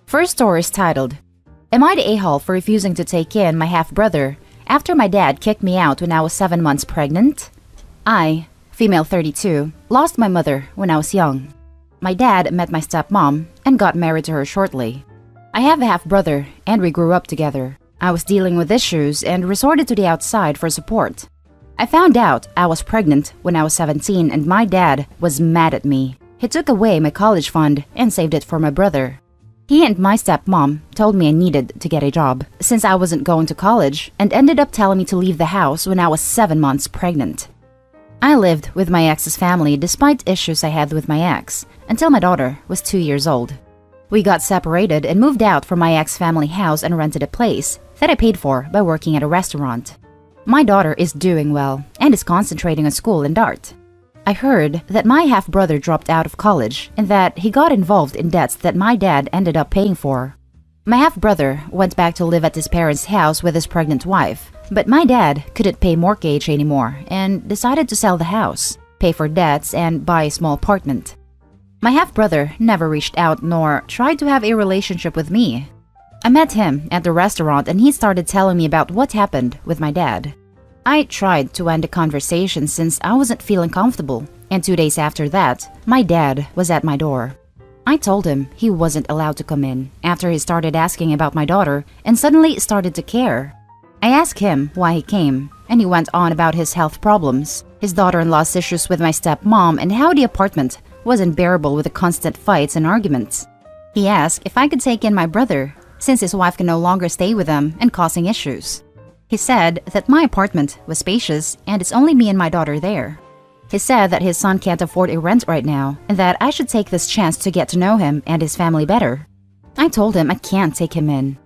First story is titled, Am I the a-hole for refusing to take in my half-brother after my dad kicked me out when I was 7 months pregnant? I, female 32, lost my mother when I was young. My dad met my stepmom and got married to her shortly. I have a half-brother and we grew up together. I was dealing with issues and resorted to the outside for support. I found out I was pregnant when I was 17 and my dad was mad at me. He took away my college fund and saved it for my brother. He and my stepmom told me I needed to get a job since I wasn't going to college and ended up telling me to leave the house when I was 7 months pregnant. I lived with my ex's family despite issues I had with my ex until my daughter was 2 years old. We got separated and moved out from my ex family house and rented a place that I paid for by working at a restaurant. My daughter is doing well and is concentrating on school and art. I heard that my half-brother dropped out of college and that he got involved in debts that my dad ended up paying for. My half-brother went back to live at his parents' house with his pregnant wife, but my dad couldn't pay mortgage anymore and decided to sell the house, pay for debts, and buy a small apartment. My half-brother never reached out nor tried to have a relationship with me. I met him at the restaurant and he started telling me about what happened with my dad. I tried to end the conversation since I wasn't feeling comfortable, and 2 days after that, my dad was at my door. I told him he wasn't allowed to come in after he started asking about my daughter and suddenly started to care. I asked him why he came, and he went on about his health problems, his daughter-in-law's issues with my stepmom, and how the apartment was unbearable with the constant fights and arguments. He asked if I could take in my brother, since his wife can no longer stay with them and causing issues. He said that my apartment was spacious and it's only me and my daughter there. He said that his son can't afford a rent right now and that I should take this chance to get to know him and his family better. I told him I can't take him in.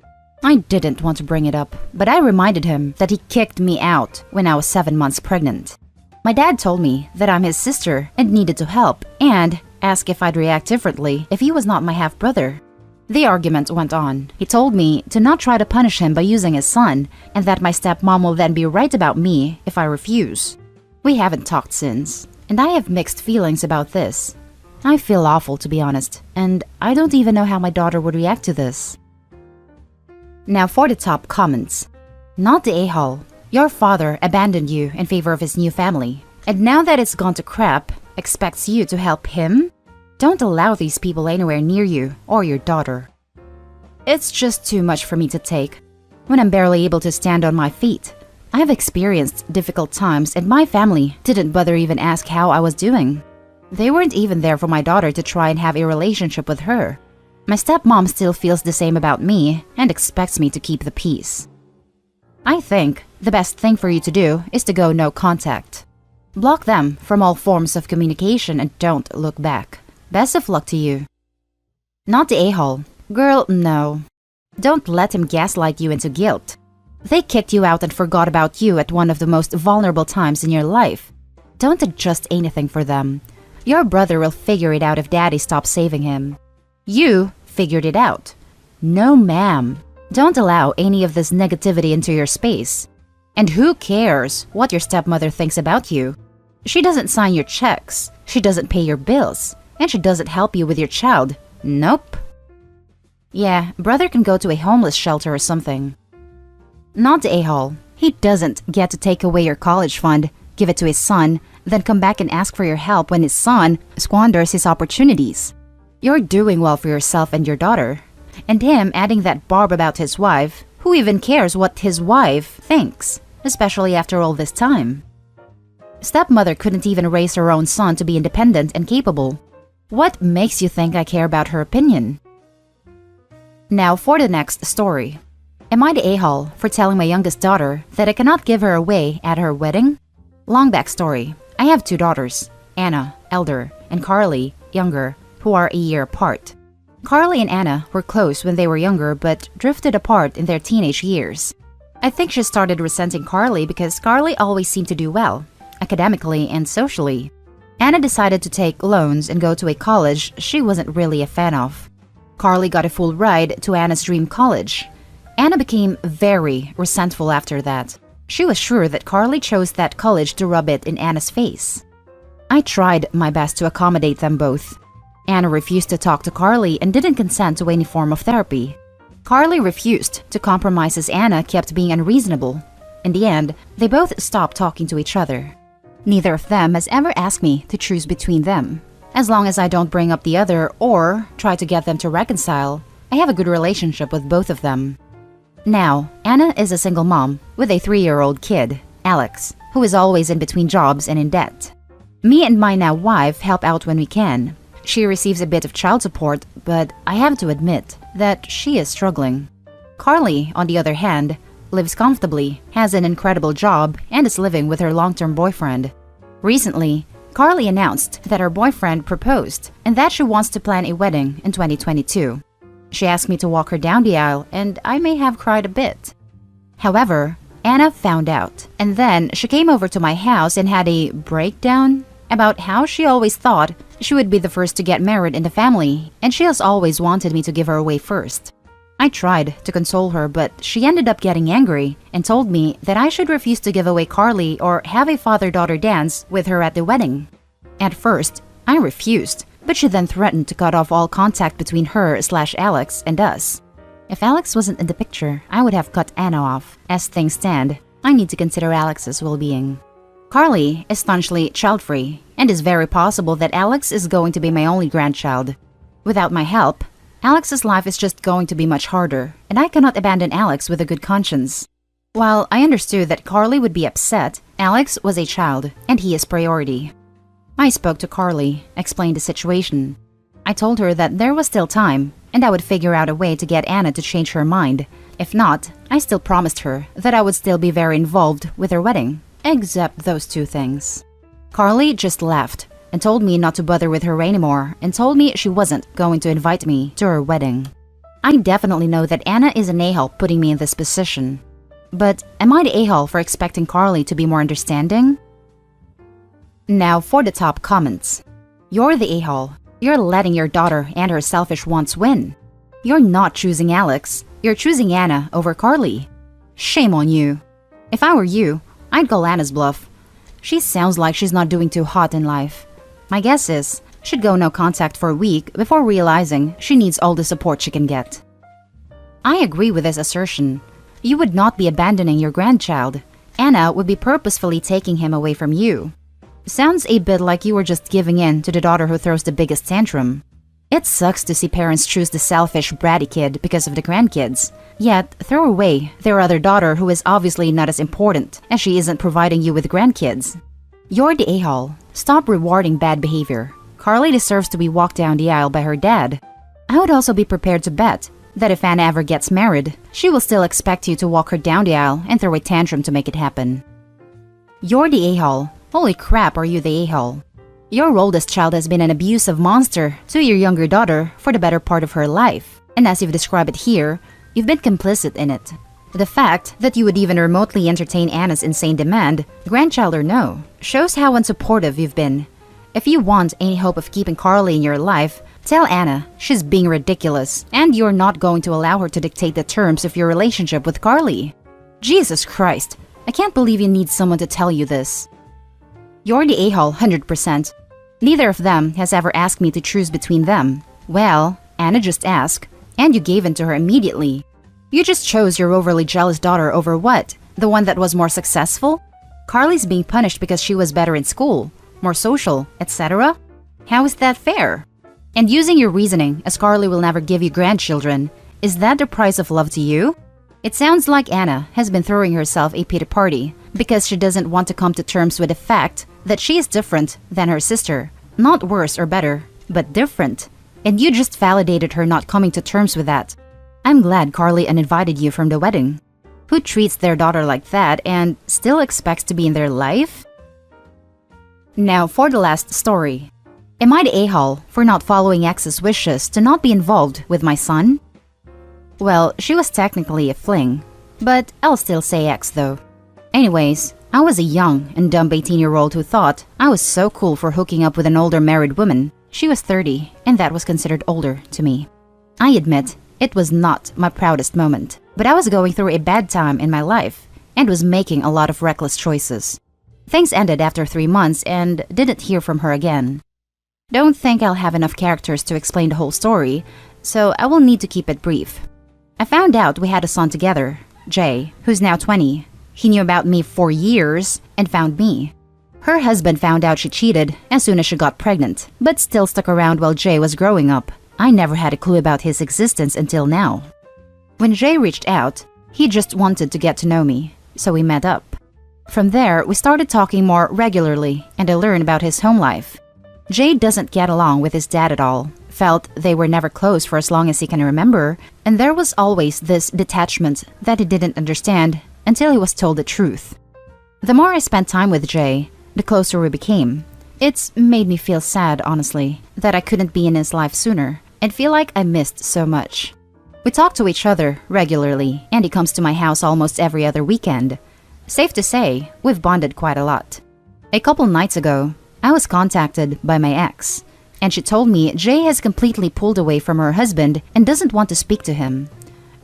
I didn't want to bring it up, but I reminded him that he kicked me out when I was 7 months pregnant. My dad told me that I'm his sister and needed to help and asked if I'd react differently if he was not my half-brother. The argument went on. He told me to not try to punish him by using his son and that my stepmom will then be right about me if I refuse. We haven't talked since, and I have mixed feelings about this. I feel awful, to be honest, and I don't even know how my daughter would react to this. Now for the top comments. Not the a-hole. Your father abandoned you in favor of his new family, and now that it's gone to crap, expects you to help him? Don't allow these people anywhere near you or your daughter. It's just too much for me to take. When I'm barely able to stand on my feet, I have experienced difficult times and my family didn't bother even ask how I was doing. They weren't even there for my daughter to try and have a relationship with her. My stepmom still feels the same about me and expects me to keep the peace. I think the best thing for you to do is to go no contact. Block them from all forms of communication and don't look back. Best of luck to you. Not the a-hole. Girl, no. Don't let him gaslight you into guilt. They kicked you out and forgot about you at one of the most vulnerable times in your life. Don't adjust anything for them. Your brother will figure it out if daddy stops saving him. You figured it out. No, ma'am. Don't allow any of this negativity into your space. And who cares what your stepmother thinks about you? She doesn't sign your checks. She doesn't pay your bills. And she doesn't help you with your child. Nope. Yeah, brother can go to a homeless shelter or something. Not the a-hole. He doesn't get to take away your college fund, give it to his son, then come back and ask for your help when his son squanders his opportunities. You're doing well for yourself and your daughter. And him adding that barb about his wife, who even cares what his wife thinks, especially after all this time? Stepmother couldn't even raise her own son to be independent and capable. What makes you think I care about her opinion? Now for the next story. Am I the a-hole for telling my youngest daughter that I cannot give her away at her wedding? Long backstory. I have 2 daughters, Anna, elder, and Carly, younger, who are a year apart. Carly and Anna were close when they were younger but drifted apart in their teenage years. I think she started resenting Carly because Carly always seemed to do well, academically and socially. Anna decided to take loans and go to a college she wasn't really a fan of. Carly got a full ride to Anna's dream college. Anna became very resentful after that. She was sure that Carly chose that college to rub it in Anna's face. I tried my best to accommodate them both. Anna refused to talk to Carly and didn't consent to any form of therapy. Carly refused to compromise as Anna kept being unreasonable. In the end, they both stopped talking to each other. Neither of them has ever asked me to choose between them. As long as I don't bring up the other or try to get them to reconcile, I have a good relationship with both of them. Now, Anna is a single mom with a 3-year-old kid, Alex, who is always in between jobs and in debt. Me and my now wife help out when we can. She receives a bit of child support, but I have to admit that she is struggling. Carly, on the other hand, lives comfortably, has an incredible job, and is living with her long-term boyfriend. Recently, Carly announced that her boyfriend proposed and that she wants to plan a wedding in 2022. She asked me to walk her down the aisle, and I may have cried a bit. However, Anna found out, and then she came over to my house and had a breakdown about how she always thought she would be the first to get married in the family, and she has always wanted me to give her away first. I tried to console her, but she ended up getting angry and told me that I should refuse to give away Carly or have a father-daughter dance with her at the wedding. At first, I refused, but she then threatened to cut off all contact between her/Alex and us. If Alex wasn't in the picture, I would have cut Anna off. As things stand, I need to consider Alex's well-being. Carly is staunchly child-free, and it's very possible that Alex is going to be my only grandchild. Without my help, Alex's life is just going to be much harder, and I cannot abandon Alex with a good conscience. While I understood that Carly would be upset, Alex was a child, and he is priority. I spoke to Carly, explained the situation. I told her that there was still time, and I would figure out a way to get Anna to change her mind. If not, I still promised her that I would still be very involved with her wedding, except those 2 things. Carly just laughed and told me not to bother with her anymore and told me she wasn't going to invite me to her wedding. I definitely know that Anna is an a-hole putting me in this position. But am I the a-hole for expecting Carly to be more understanding? Now for the top comments. You're the a-hole. You're letting your daughter and her selfish wants win. You're not choosing Alex. You're choosing Anna over Carly. Shame on you. If I were you, I'd call Anna's bluff. She sounds like she's not doing too hot in life. My guess is she'd go no contact for a week before realizing she needs all the support she can get. I agree with this assertion. You would not be abandoning your grandchild. Anna would be purposefully taking him away from you. Sounds a bit like you were just giving in to the daughter who throws the biggest tantrum. It sucks to see parents choose the selfish, bratty kid because of the grandkids, yet throw away their other daughter who is obviously not as important as she isn't providing you with grandkids. You're the a-hole. Stop rewarding bad behavior. Carly deserves to be walked down the aisle by her dad. I would also be prepared to bet that if Anna ever gets married, she will still expect you to walk her down the aisle and throw a tantrum to make it happen. You're the a-hole. Holy crap, are you the a-hole? Your oldest child has been an abusive monster to your younger daughter for the better part of her life, and as you've described it here, you've been complicit in it. The fact that you would even remotely entertain Anna's insane demand, grandchild or no, shows how unsupportive you've been. If you want any hope of keeping Carly in your life, tell Anna she's being ridiculous and you're not going to allow her to dictate the terms of your relationship with Carly. Jesus Christ, I can't believe you need someone to tell you this. You're the a-hole 100%. Neither of them has ever asked me to choose between them. Well, Anna just asked, and you gave in to her immediately. You just chose your overly jealous daughter over what? The one that was more successful? Carly's being punished because she was better in school, more social, etc.? How is that fair? And using your reasoning, as Carly will never give you grandchildren, is that the price of love to you? It sounds like Anna has been throwing herself a pity party because she doesn't want to come to terms with the fact that she is different than her sister. Not worse or better, but different. And you just validated her not coming to terms with that. I'm glad Carly uninvited you from the wedding. Who treats their daughter like that and still expects to be in their life? Now for the last story. Am I the a-hole for not following ex's wishes to not be involved with my son? Well, she was technically a fling, but I'll still say ex though. Anyways, I was a young and dumb 18-year-old who thought I was so cool for hooking up with an older married woman. She was 30, and that was considered older to me. I admit, it was not my proudest moment, but I was going through a bad time in my life and was making a lot of reckless choices. Things ended after 3 months and didn't hear from her again. Don't think I'll have enough characters to explain the whole story, so I will need to keep it brief. I found out we had a son together, Jay, who's now 20. He knew about me for years and found me. Her husband found out she cheated as soon as she got pregnant, but still stuck around while Jay was growing up. I never had a clue about his existence until now. When Jay reached out, he just wanted to get to know me, so we met up. From there, we started talking more regularly, and I learned about his home life. Jay doesn't get along with his dad at all, felt they were never close for as long as he can remember, and there was always this detachment that he didn't understand until he was told the truth. The more I spent time with Jay, the closer we became. It's made me feel sad, honestly, that I couldn't be in his life sooner and feel like I missed so much. We talk to each other regularly, and he comes to my house almost every other weekend. Safe to say, we've bonded quite a lot. A couple nights ago, I was contacted by my ex, and she told me Jay has completely pulled away from her husband and doesn't want to speak to him.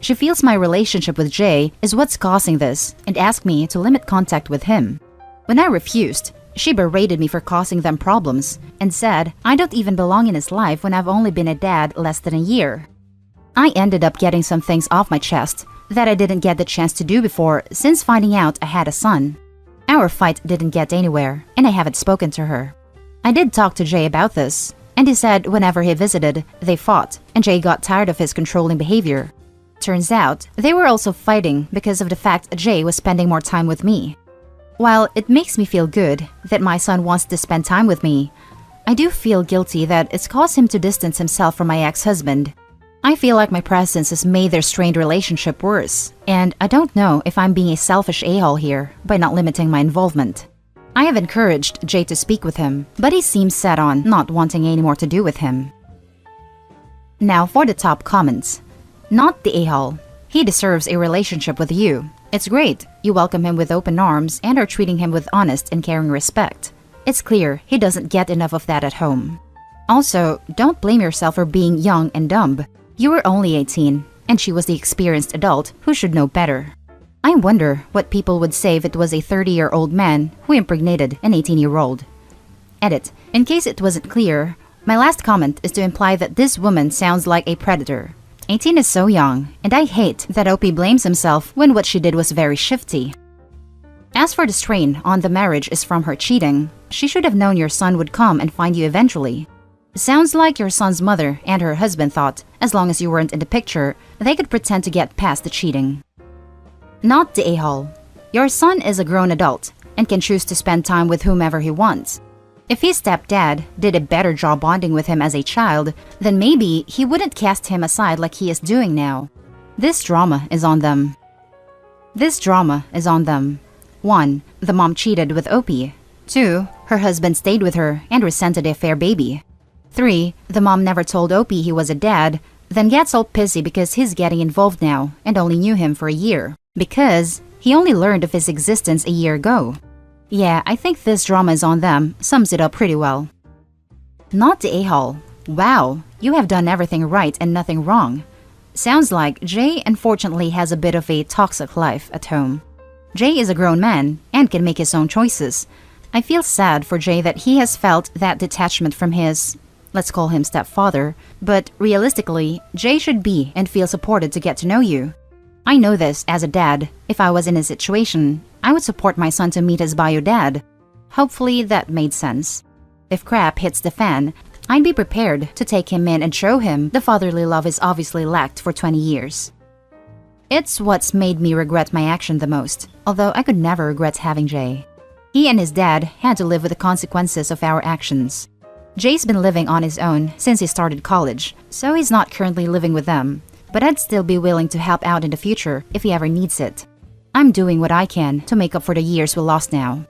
She feels my relationship with Jay is what's causing this and asked me to limit contact with him. When I refused, she berated me for causing them problems and said I don't even belong in his life when I've only been a dad less than a year. I ended up getting some things off my chest that I didn't get the chance to do before since finding out I had a son. Our fight didn't get anywhere, and I haven't spoken to her. I did talk to Jay about this, and he said whenever he visited, they fought, and Jay got tired of his controlling behavior. Turns out, they were also fighting because of the fact Jay was spending more time with me. While it makes me feel good that my son wants to spend time with me, I do feel guilty that it's caused him to distance himself from my ex-husband. I feel like my presence has made their strained relationship worse, and I don't know if I'm being a selfish a-hole here by not limiting my involvement. I have encouraged Jay to speak with him, but he seems set on not wanting any more to do with him. Now for the top comments. Not the a-hole. He deserves a relationship with you. It's great. You welcome him with open arms and are treating him with honest and caring respect. It's clear he doesn't get enough of that at home. Also, don't blame yourself for being young and dumb. You were only 18, and she was the experienced adult who should know better. I wonder what people would say if it was a 30-year-old man who impregnated an 18-year-old. Edit. In case it wasn't clear, my last comment is to imply that this woman sounds like a predator. 18 is so young, and I hate that OP blames himself when what she did was very shifty. As for the strain on the marriage is from her cheating, she should have known your son would come and find you eventually. Sounds like your son's mother and her husband thought, as long as you weren't in the picture, they could pretend to get past the cheating. Not the a-hole. Your son is a grown adult and can choose to spend time with whomever he wants. If his stepdad did a better job bonding with him as a child, then maybe he wouldn't cast him aside like he is doing now. This drama is on them. 1. The mom cheated with OP. 2. Her husband stayed with her and resented a fair baby. 3. The mom never told OP he was a dad, then gets all pissy because he's getting involved now and only knew him for a year, because he only learned of his existence a year ago. Yeah, I think this drama is on them sums it up pretty well. Not the a-hole. Wow, you have done everything right and nothing wrong. Sounds like Jay unfortunately has a bit of a toxic life at home. Jay is a grown man and can make his own choices. I feel sad for Jay that he has felt that detachment from his, let's call him stepfather, but realistically, Jay should be and feel supported to get to know you. I know this as a dad. If I was in his situation, I would support my son to meet his bio dad. Hopefully that made sense. If crap hits the fan, I'd be prepared to take him in and show him the fatherly love he's obviously lacked for 20 years. It's what's made me regret my action the most, although I could never regret having Jay. He and his dad had to live with the consequences of our actions. Jay's been living on his own since he started college, so he's not currently living with them, but I'd still be willing to help out in the future if he ever needs it. I'm doing what I can to make up for the years we lost now.